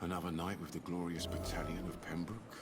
Another night with the glorious battalion of Pembroke?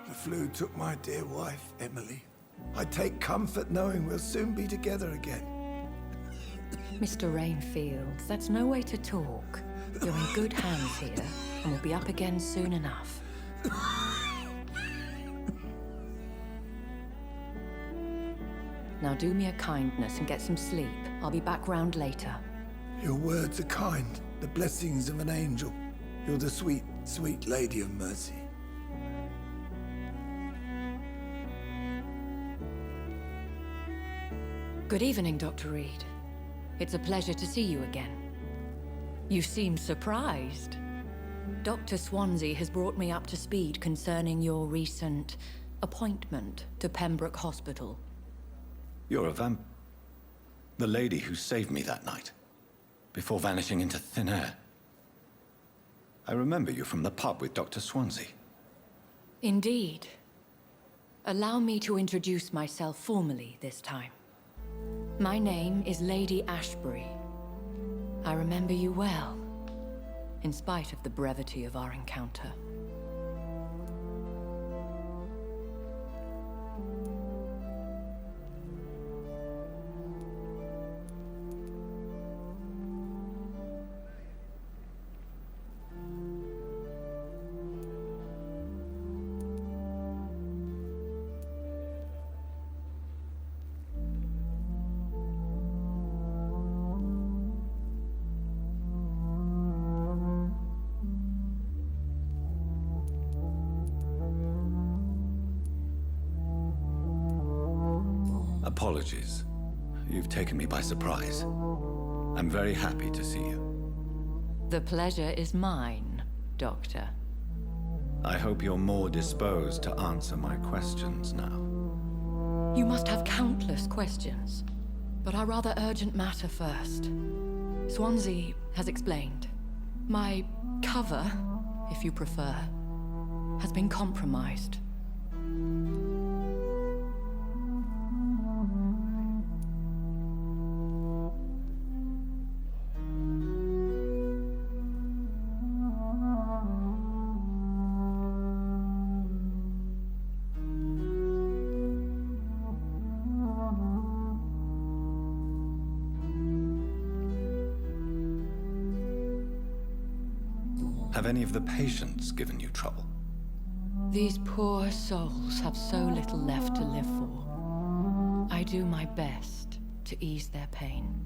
The flu took my dear wife, Emily. I take comfort knowing we'll soon be together again. Mr. Rainfield, that's no way to talk. You're in good hands here, and we'll be up again soon enough. Now do me a kindness and get some sleep. I'll be back round later. Your words are kind, the blessings of an angel. You're the sweet, sweet Lady of Mercy. Good evening, Dr. Reed. It's a pleasure to see you again. You seem surprised. Dr. Swansea has brought me up to speed concerning your recent appointment to Pembroke Hospital. You're a the lady who saved me that night, before vanishing into thin air. I remember you from the pub with Dr. Swansea. Indeed. Allow me to introduce myself formally this time. My name is Lady Ashbury. I remember you well, in spite of the brevity of our encounter. Apologies. You've taken me by surprise. I'm very happy to see you. The pleasure is mine, Doctor. I hope you're more disposed to answer my questions now. You must have countless questions, but our rather urgent matter first. Swansea has explained. My cover, if you prefer, has been compromised. Have any of the patients given you trouble? These poor souls have so little left to live for. I do my best to ease their pain.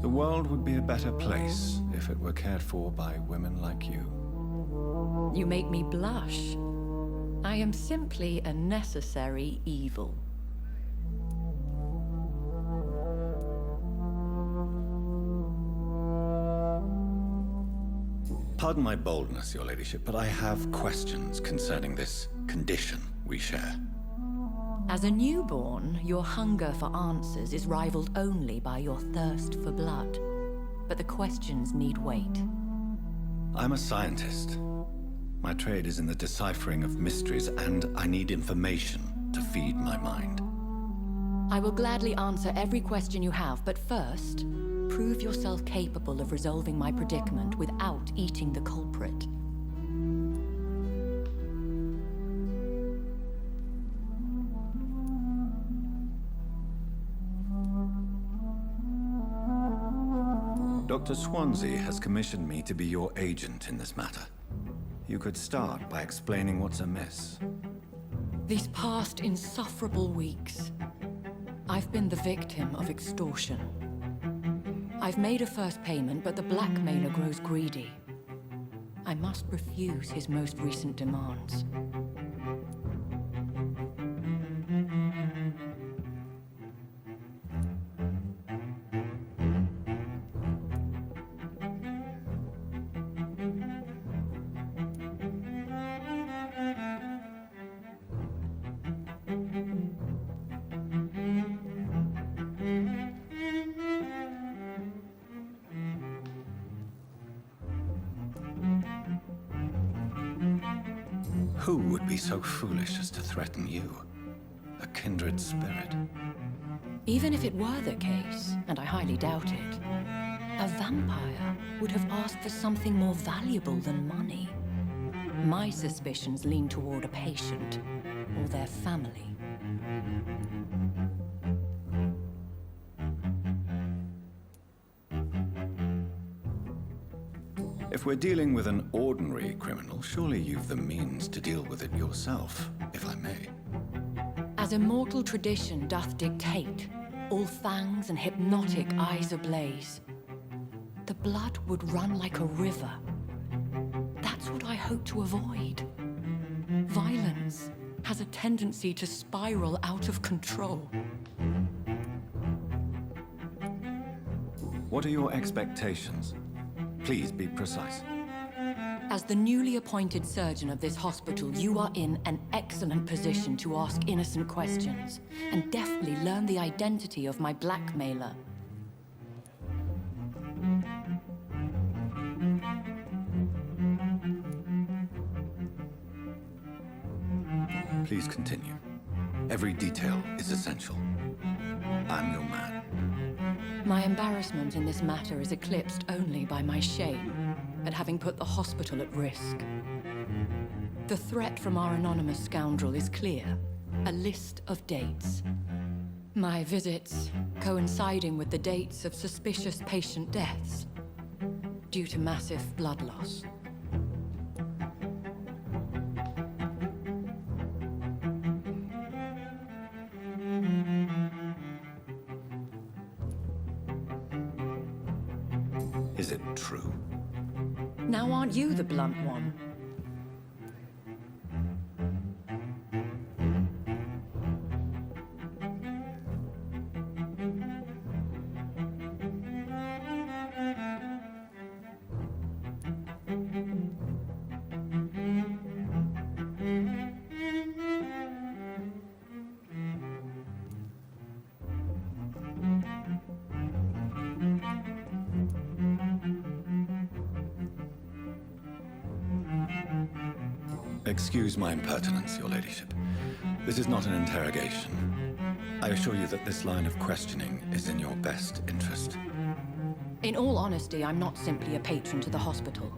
The world would be a better place if it were cared for by women like you. You make me blush. I am simply a necessary evil. Pardon my boldness, your ladyship, but I have questions concerning this condition we share. As a newborn, your hunger for answers is rivaled only by your thirst for blood. But the questions need wait. I'm a scientist. My trade is in the deciphering of mysteries, and I need information to feed my mind. I will gladly answer every question you have, but first, prove yourself capable of resolving my predicament without eating the culprit. Dr. Swansea has commissioned me to be your agent in this matter. You could start by explaining what's amiss. These past insufferable weeks, I've been the victim of extortion. I've made a first payment, but the blackmailer grows greedy. I must refuse his most recent demands. Who would be so foolish as to threaten you? A kindred spirit. Even if it were the case, and I highly doubt it, a vampire would have asked for something more valuable than money. My suspicions lean toward a patient or their family. If we're dealing with an ordinary criminal, surely you've the means to deal with it yourself, if I may. As immortal tradition doth dictate, all fangs and hypnotic eyes ablaze, the blood would run like a river. That's what I hope to avoid. Violence has a tendency to spiral out of control. What are your expectations? Please be precise. As the newly appointed surgeon of this hospital, you are in an excellent position to ask innocent questions and deftly learn the identity of my blackmailer. Please continue. Every detail is essential. I'm your man. My embarrassment in this matter is eclipsed only by my shame at having put the hospital at risk. The threat from our anonymous scoundrel is clear. A list of dates. My visits coinciding with the dates of suspicious patient deaths due to massive blood loss. Is it true? Now aren't you the blunt one? Excuse my impertinence, your ladyship. This is not an interrogation. I assure you that this line of questioning is in your best interest. In all honesty, I'm not simply a patron to the hospital.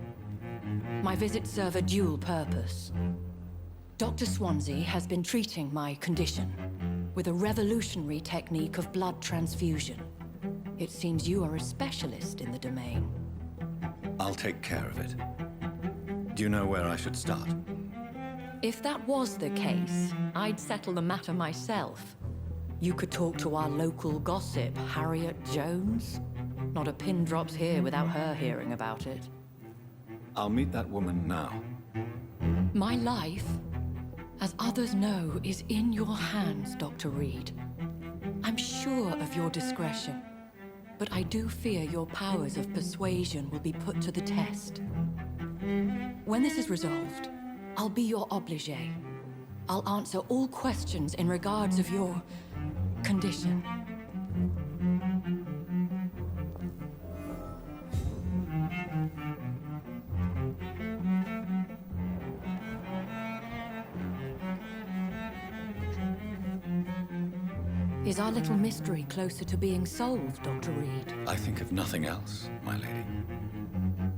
My visits serve a dual purpose. Dr. Swansea has been treating my condition with a revolutionary technique of blood transfusion. It seems you are a specialist in the domain. I'll take care of it. Do you know where I should start? If that was the case, I'd settle the matter myself. You could talk to our local gossip, Harriet Jones. Not a pin drops here without her hearing about it. I'll meet that woman now. My life, as others know, is in your hands, Dr. Reed. I'm sure of your discretion, but I do fear your powers of persuasion will be put to the test. When this is resolved, I'll be your obligé. I'll answer all questions in regards of your condition. Is our little mystery closer to being solved, Dr. Reed? I think of nothing else, my lady.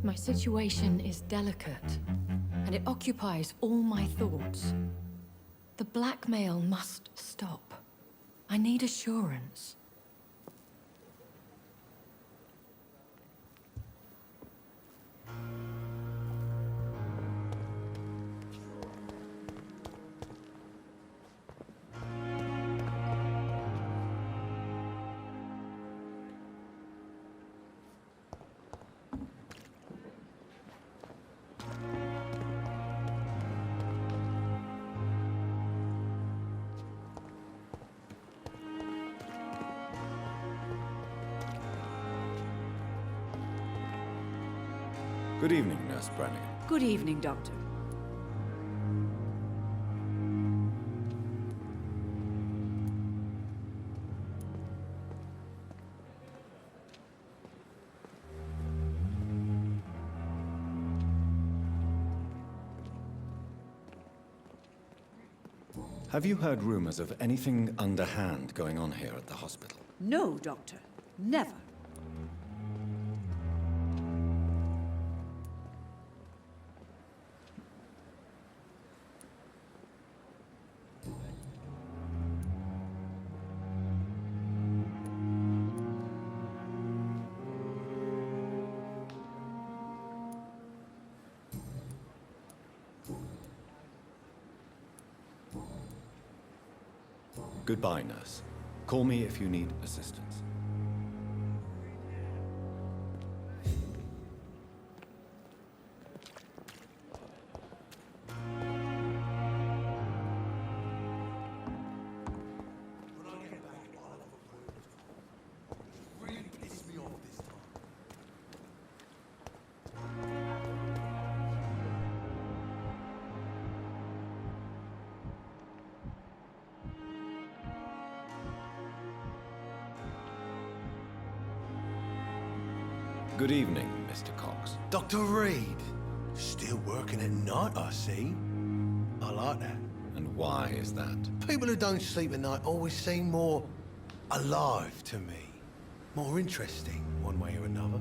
My situation is delicate, and it occupies all my thoughts. The blackmail must stop. I need assurance. Good evening, Nurse Brannigan. Good evening, Doctor. Have you heard rumors of anything underhand going on here at the hospital? No, Doctor. Never. Goodbye, nurse. Call me if you need assistance. Good evening, Mr. Cox. Dr. Reed. Still working at night, I see. I like that. And why is that? People who don't sleep at night always seem more alive to me. More interesting, one way or another.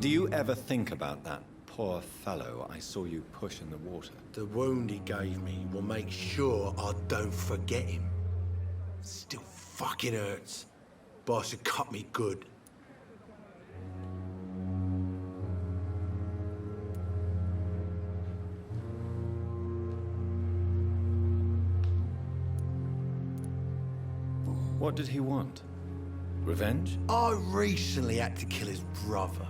Do you ever think about that poor fellow I saw you push in the water? The wound he gave me will make sure I don't forget him. Still fucking hurts. Boss had cut me good. What did he want? Revenge? I recently had to kill his brother.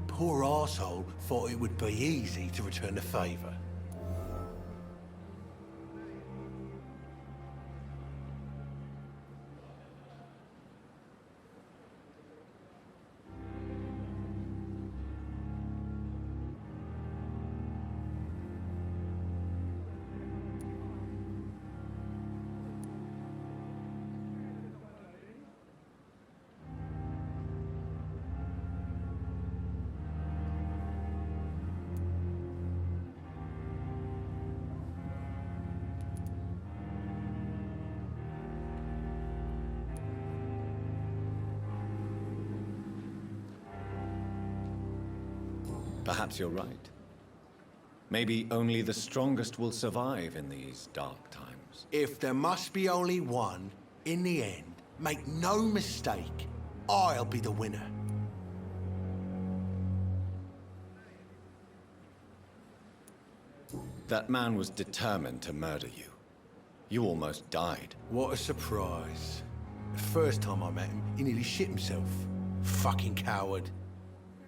Poor arsehole thought it would be easy to return the favor. Perhaps you're right. Maybe only the strongest will survive in these dark times. If there must be only one, in the end, make no mistake, I'll be the winner. That man was determined to murder you. You almost died. What a surprise. The first time I met him, he nearly shit himself. Fucking coward.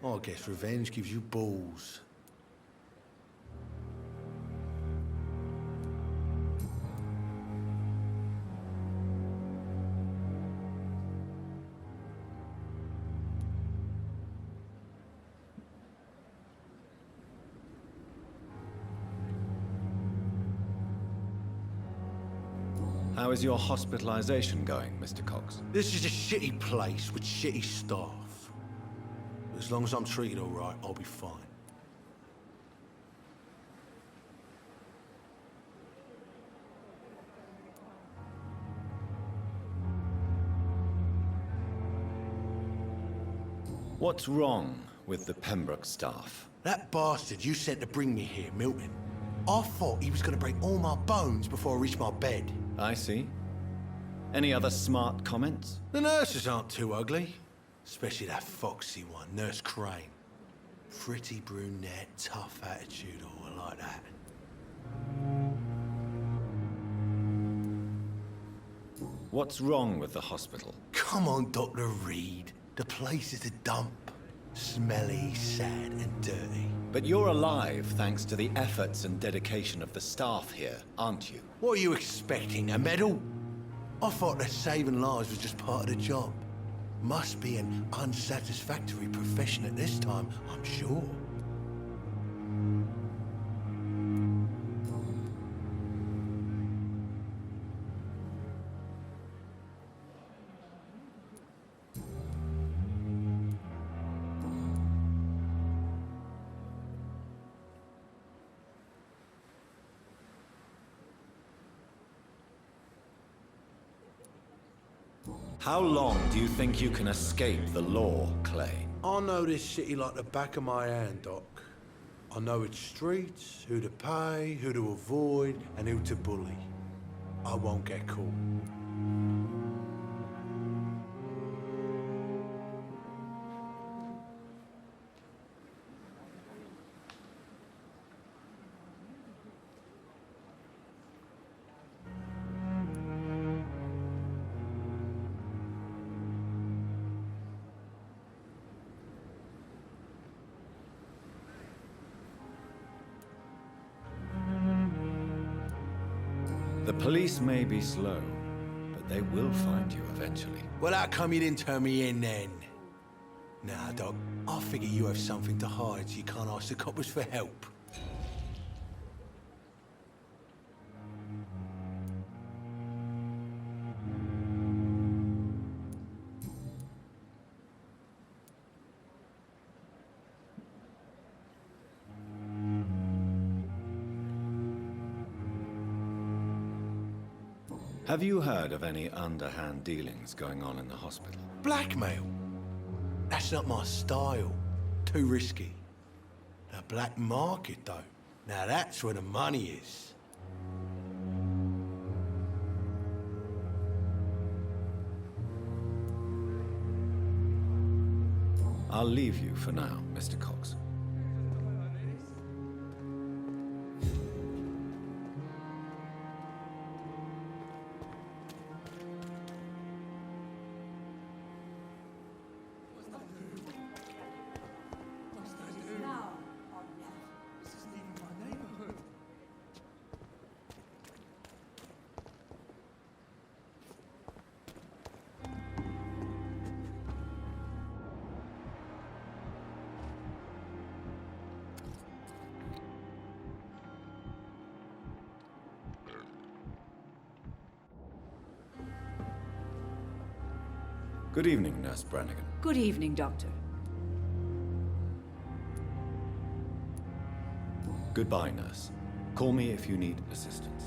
I guess revenge gives you balls. How is your hospitalization going, Mr. Cox? This is a shitty place with shitty staff. As long as I'm treated all right, I'll be fine. What's wrong with the Pembroke staff? That bastard you sent to bring me here, Milton. I thought he was gonna break all my bones before I reached my bed. I see. Any other smart comments? The nurses aren't too ugly. Especially that foxy one, Nurse Crane. Pretty brunette, tough attitude, all like that. What's wrong with the hospital? Come on, Dr. Reed. The place is a dump. Smelly, sad, and dirty. But you're alive thanks to the efforts and dedication of the staff here, aren't you? What are you expecting, a medal? I thought that saving lives was just part of the job. Must be an unsatisfactory profession at this time, I'm sure. How long do you think you can escape the law, Clay? I know this city like the back of my hand, Doc. I know its streets, who to pay, who to avoid, and who to bully. I won't get caught. The police may be slow, but they will find you eventually. Well, how come you didn't turn me in then? Nah, Doc. I figure you have something to hide so you can't ask the coppers for help. Have you heard of any underhand dealings going on in the hospital? Blackmail? That's not my style. Too risky. The black market, though. Now that's where the money is. I'll leave you for now, Mr. Cox. Good evening, Nurse Brannigan. Good evening, Doctor. Goodbye, Nurse. Call me if you need assistance.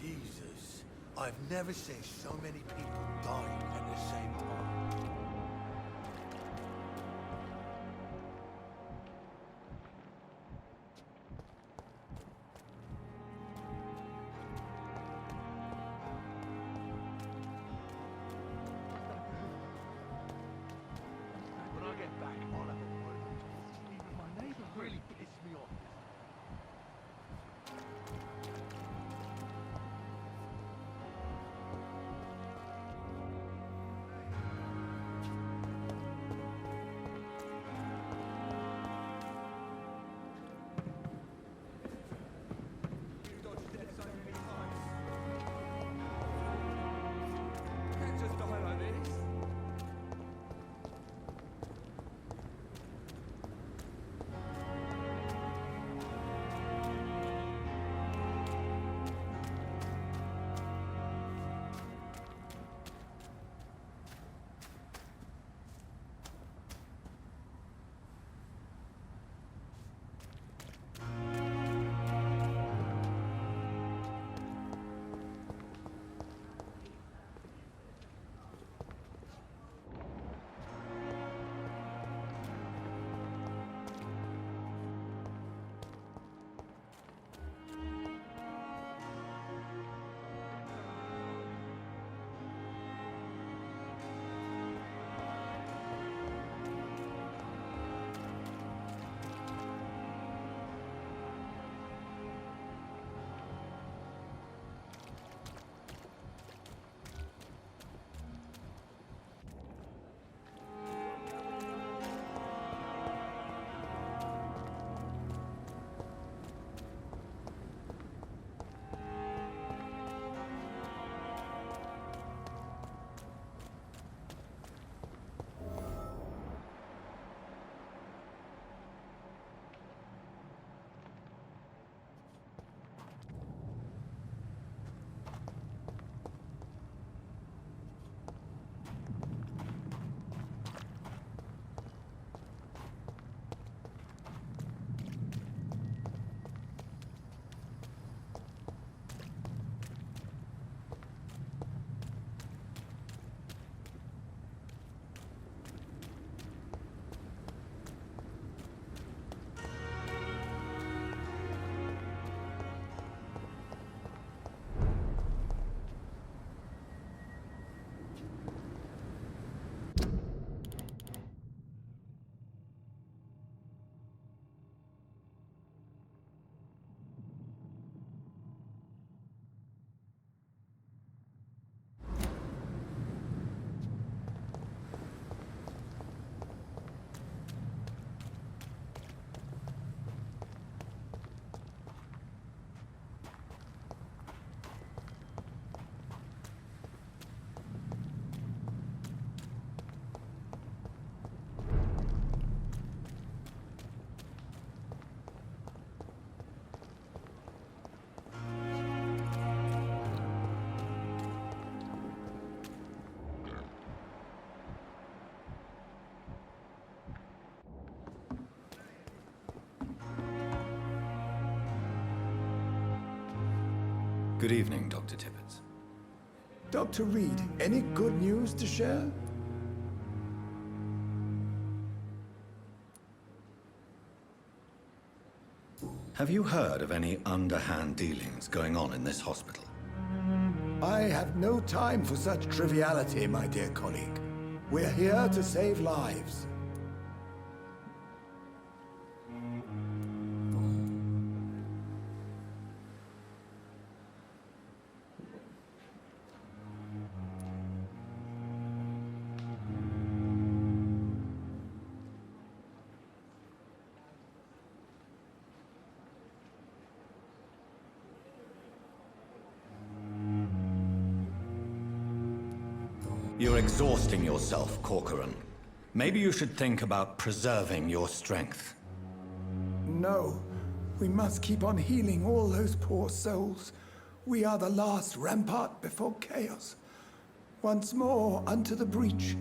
Jesus, I've never seen so many people dying at the same time. When I get back, I'll have a word with you. Even my neighbor really pissed me off. Good evening, Dr. Tippett. Dr. Reed, any good news to share? Have you heard of any underhand dealings going on in this hospital? I have no time for such triviality, my dear colleague. We're here to save lives. You're exhausting yourself, Corcoran. Maybe you should think about preserving your strength. No, we must keep on healing all those poor souls. We are the last rampart before chaos. Once more unto the breach.